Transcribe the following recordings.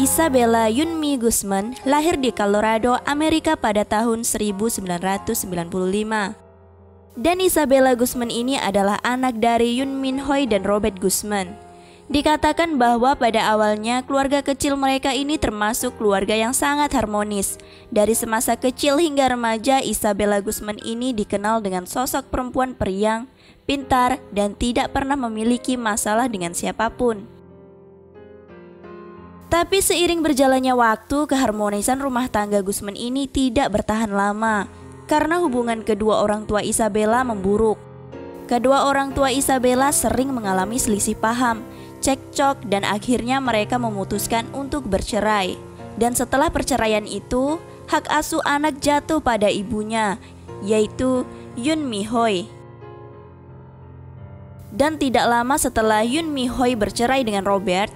Isabella Yunmi Guzman lahir di Colorado, Amerika pada tahun 1995. Dan Isabella Guzman ini adalah anak dari Yoon Min Hoy dan Robert Guzman. Dikatakan bahwa pada awalnya keluarga kecil mereka ini termasuk keluarga yang sangat harmonis. Dari semasa kecil hingga remaja, Isabella Guzman ini dikenal dengan sosok perempuan periang, pintar, dan tidak pernah memiliki masalah dengan siapapun. Tapi seiring berjalannya waktu, keharmonisan rumah tangga Guzman ini tidak bertahan lama karena hubungan kedua orang tua Isabella memburuk. Kedua orang tua Isabella sering mengalami selisih paham, cekcok, dan akhirnya mereka memutuskan untuk bercerai. Dan setelah perceraian itu, hak asuh anak jatuh pada ibunya, yaitu Yoon Mi Hoy. Dan tidak lama setelah Yoon Mi Hoy bercerai dengan Robert,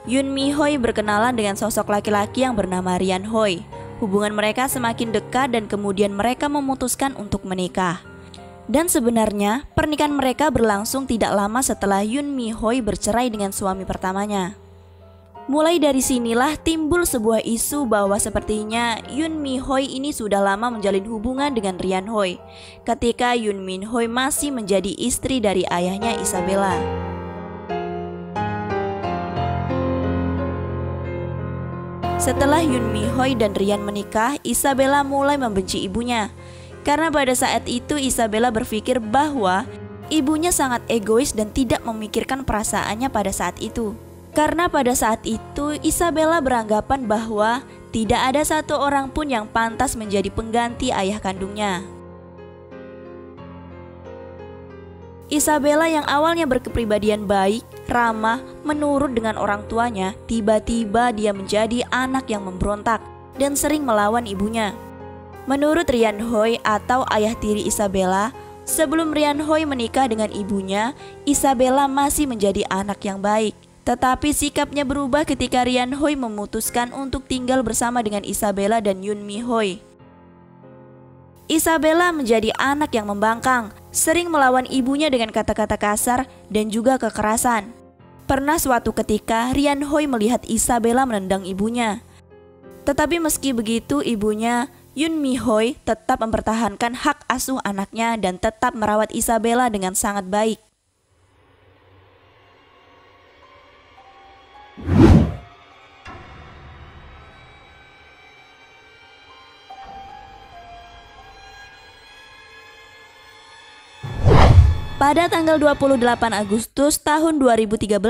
Yoon Mi Hoy berkenalan dengan sosok laki-laki yang bernama Rian Hoy. Hubungan mereka semakin dekat dan kemudian mereka memutuskan untuk menikah. Dan sebenarnya pernikahan mereka berlangsung tidak lama setelah Yoon Mi Hoy bercerai dengan suami pertamanya. Mulai dari sinilah timbul sebuah isu bahwa sepertinya Yoon Mi Hoy ini sudah lama menjalin hubungan dengan Rian Hoy ketika Yoon Min Hoy masih menjadi istri dari ayahnya Isabella. Setelah Yoon Mi Hoy dan Rian menikah, Isabella mulai membenci ibunya. Karena pada saat itu Isabella berpikir bahwa ibunya sangat egois dan tidak memikirkan perasaannya pada saat itu. Karena pada saat itu Isabella beranggapan bahwa tidak ada satu orang pun yang pantas menjadi pengganti ayah kandungnya. Isabella yang awalnya berkepribadian baik, ramah, menurut dengan orang tuanya, tiba-tiba dia menjadi anak yang memberontak dan sering melawan ibunya. Menurut Rian Hoy atau ayah tiri Isabella, sebelum Rian Hoy menikah dengan ibunya, Isabella masih menjadi anak yang baik. Tetapi sikapnya berubah ketika Rian Hoy memutuskan untuk tinggal bersama dengan Isabella dan Yoon Mi Hoy. Isabella menjadi anak yang membangkang, sering melawan ibunya dengan kata-kata kasar dan juga kekerasan. Pernah suatu ketika Rian Hoy melihat Isabella menendang ibunya. Tetapi meski begitu ibunya Yoon Mi Hoy tetap mempertahankan hak asuh anaknya dan tetap merawat Isabella dengan sangat baik. Pada tanggal 28 Agustus tahun 2013,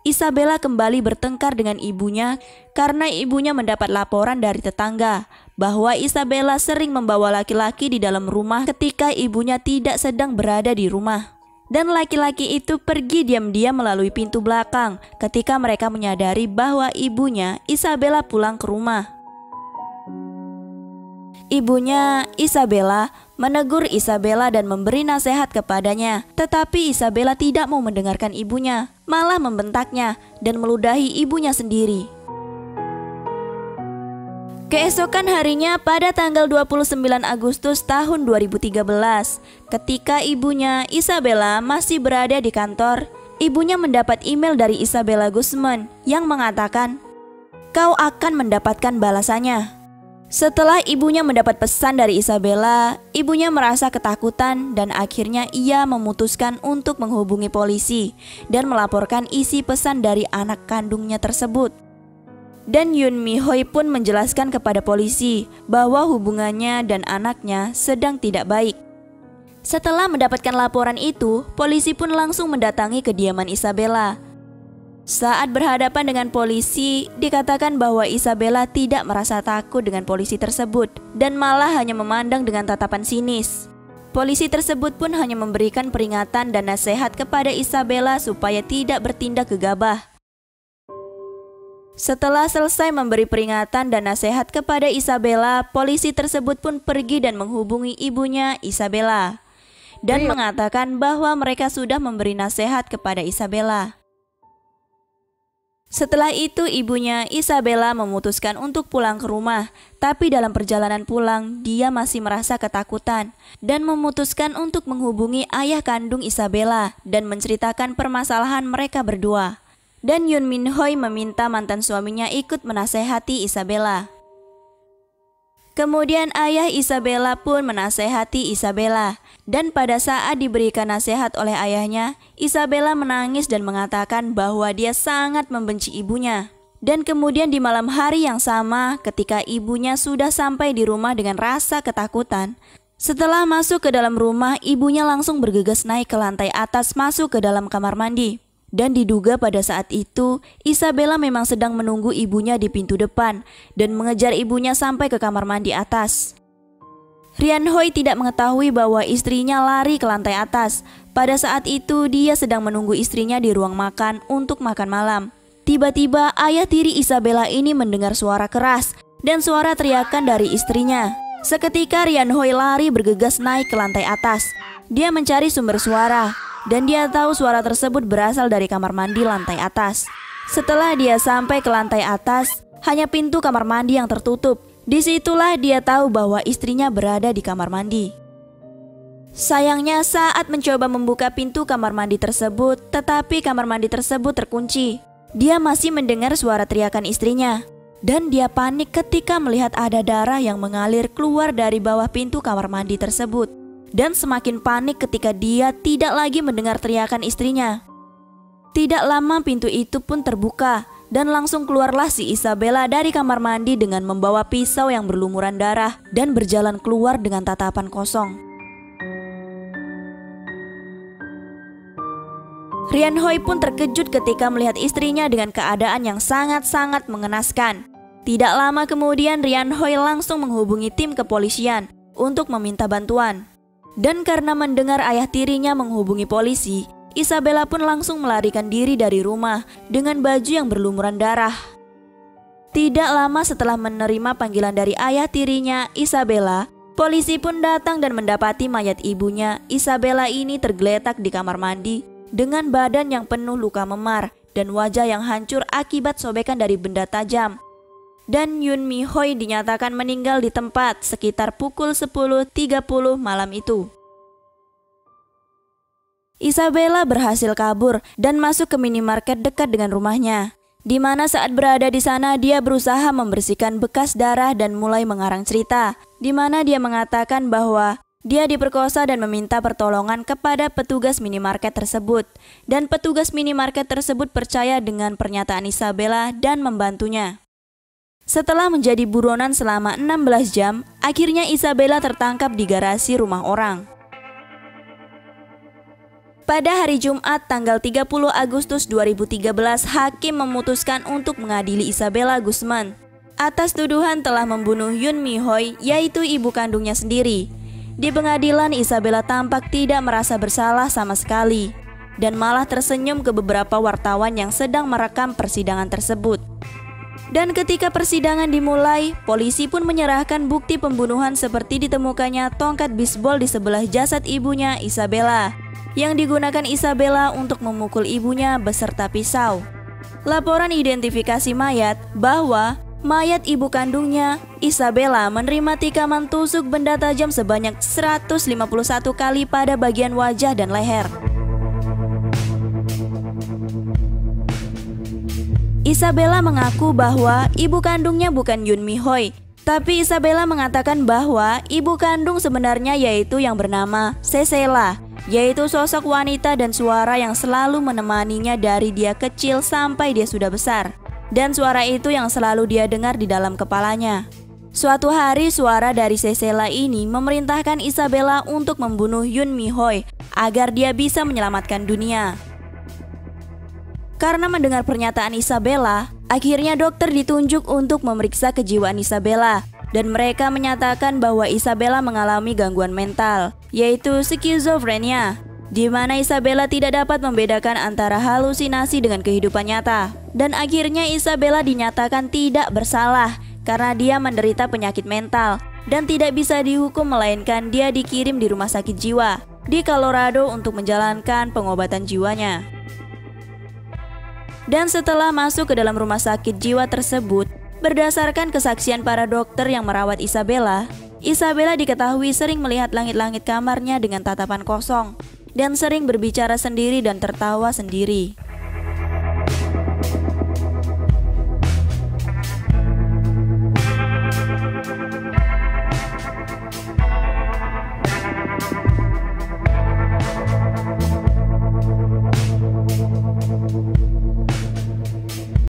Isabella kembali bertengkar dengan ibunya karena ibunya mendapat laporan dari tetangga bahwa Isabella sering membawa laki-laki di dalam rumah ketika ibunya tidak sedang berada di rumah. Dan laki-laki itu pergi diam-diam melalui pintu belakang ketika mereka menyadari bahwa ibunya Isabella pulang ke rumah. Ibunya Isabella menegur Isabella dan memberi nasihat kepadanya, tetapi Isabella tidak mau mendengarkan ibunya, malah membentaknya dan meludahi ibunya sendiri. Keesokan harinya pada tanggal 29 Agustus tahun 2013, ketika ibunya Isabella masih berada di kantor, ibunya mendapat email dari Isabella Guzman yang mengatakan, "Kau akan mendapatkan balasannya." Setelah ibunya mendapat pesan dari Isabella, ibunya merasa ketakutan dan akhirnya ia memutuskan untuk menghubungi polisi dan melaporkan isi pesan dari anak kandungnya tersebut. Dan Yoon Mi Hoy pun menjelaskan kepada polisi bahwa hubungannya dan anaknya sedang tidak baik. Setelah mendapatkan laporan itu, polisi pun langsung mendatangi kediaman Isabella. Saat berhadapan dengan polisi, dikatakan bahwa Isabella tidak merasa takut dengan polisi tersebut dan malah hanya memandang dengan tatapan sinis. Polisi tersebut pun hanya memberikan peringatan dan nasihat kepada Isabella supaya tidak bertindak gegabah. Setelah selesai memberi peringatan dan nasihat kepada Isabella, polisi tersebut pun pergi dan menghubungi ibunya Isabella dan mengatakan bahwa mereka sudah memberi nasihat kepada Isabella. Setelah itu ibunya Isabella memutuskan untuk pulang ke rumah, tapi dalam perjalanan pulang dia masih merasa ketakutan dan memutuskan untuk menghubungi ayah kandung Isabella dan menceritakan permasalahan mereka berdua. dan Yoon Min Hoy meminta mantan suaminya ikut menasehati Isabella. Kemudian ayah Isabella pun menasehati Isabella, dan pada saat diberikan nasihat oleh ayahnya, Isabella menangis dan mengatakan bahwa dia sangat membenci ibunya. Dan kemudian di malam hari yang sama, ketika ibunya sudah sampai di rumah dengan rasa ketakutan, setelah masuk ke dalam rumah, ibunya langsung bergegas naik ke lantai atas masuk ke dalam kamar mandi. Dan diduga pada saat itu, Isabella memang sedang menunggu ibunya di pintu depan dan mengejar ibunya sampai ke kamar mandi atas. Rian Hoi tidak mengetahui bahwa istrinya lari ke lantai atas. Pada saat itu, dia sedang menunggu istrinya di ruang makan untuk makan malam. Tiba-tiba ayah tiri Isabella ini mendengar suara keras dan suara teriakan dari istrinya. Seketika Rian Hoi lari bergegas naik ke lantai atas. Dia mencari sumber suara dan dia tahu suara tersebut berasal dari kamar mandi lantai atas. Setelah dia sampai ke lantai atas, hanya pintu kamar mandi yang tertutup. Disitulah dia tahu bahwa istrinya berada di kamar mandi. Sayangnya saat mencoba membuka pintu kamar mandi tersebut, tetapi kamar mandi tersebut terkunci. Dia masih mendengar suara teriakan istrinya, dan dia panik ketika melihat ada darah yang mengalir keluar dari bawah pintu kamar mandi tersebut. Dan semakin panik ketika dia tidak lagi mendengar teriakan istrinya. Tidak lama pintu itu pun terbuka, dan langsung keluarlah si Isabella dari kamar mandi dengan membawa pisau yang berlumuran darah dan berjalan keluar dengan tatapan kosong. Rian Hoi pun terkejut ketika melihat istrinya dengan keadaan yang sangat-sangat mengenaskan. Tidak lama kemudian Rian Hoi langsung menghubungi tim kepolisian untuk meminta bantuan. Dan karena mendengar ayah tirinya menghubungi polisi, Isabella pun langsung melarikan diri dari rumah dengan baju yang berlumuran darah. Tidak lama setelah menerima panggilan dari ayah tirinya, Isabella, polisi pun datang dan mendapati mayat ibunya. Isabella ini tergeletak di kamar mandi dengan badan yang penuh luka memar dan wajah yang hancur akibat sobekan dari benda tajam. Dan Yoon Mi Hoy dinyatakan meninggal di tempat sekitar pukul 10.30 malam itu. Isabella berhasil kabur dan masuk ke minimarket dekat dengan rumahnya, di mana saat berada di sana dia berusaha membersihkan bekas darah dan mulai mengarang cerita, di mana dia mengatakan bahwa dia diperkosa dan meminta pertolongan kepada petugas minimarket tersebut. Dan petugas minimarket tersebut percaya dengan pernyataan Isabella dan membantunya. Setelah menjadi buronan selama 16 jam, akhirnya Isabella tertangkap di garasi rumah orang. Pada hari Jumat tanggal 30 Agustus 2013, hakim memutuskan untuk mengadili Isabella Guzman atas tuduhan telah membunuh Yoon Mi Hoy, yaitu ibu kandungnya sendiri. Di pengadilan, Isabella tampak tidak merasa bersalah sama sekali dan malah tersenyum ke beberapa wartawan yang sedang merekam persidangan tersebut. Dan ketika persidangan dimulai, polisi pun menyerahkan bukti pembunuhan seperti ditemukannya tongkat bisbol di sebelah jasad ibunya Isabella yang digunakan Isabella untuk memukul ibunya beserta pisau. Laporan identifikasi mayat bahwa mayat ibu kandungnya, Isabella, menerima tikaman tusuk benda tajam sebanyak 151 kali pada bagian wajah dan leher. Isabella mengaku bahwa ibu kandungnya bukan Yoon Mi Hoy, tapi Isabella mengatakan bahwa ibu kandung sebenarnya yaitu yang bernama Cecela, yaitu sosok wanita dan suara yang selalu menemaninya dari dia kecil sampai dia sudah besar. Dan suara itu yang selalu dia dengar di dalam kepalanya. Suatu hari suara dari Cecela ini memerintahkan Isabella untuk membunuh Yoon Mi Hoy agar dia bisa menyelamatkan dunia. Karena mendengar pernyataan Isabella, akhirnya dokter ditunjuk untuk memeriksa kejiwaan Isabella. Dan mereka menyatakan bahwa Isabella mengalami gangguan mental, yaitu skizofrenia, di mana Isabella tidak dapat membedakan antara halusinasi dengan kehidupan nyata. Dan akhirnya Isabella dinyatakan tidak bersalah karena dia menderita penyakit mental dan tidak bisa dihukum, melainkan dia dikirim di rumah sakit jiwa di Colorado untuk menjalankan pengobatan jiwanya. Dan setelah masuk ke dalam rumah sakit jiwa tersebut, berdasarkan kesaksian para dokter yang merawat Isabella, Isabella diketahui sering melihat langit-langit kamarnya dengan tatapan kosong dan sering berbicara sendiri dan tertawa sendiri.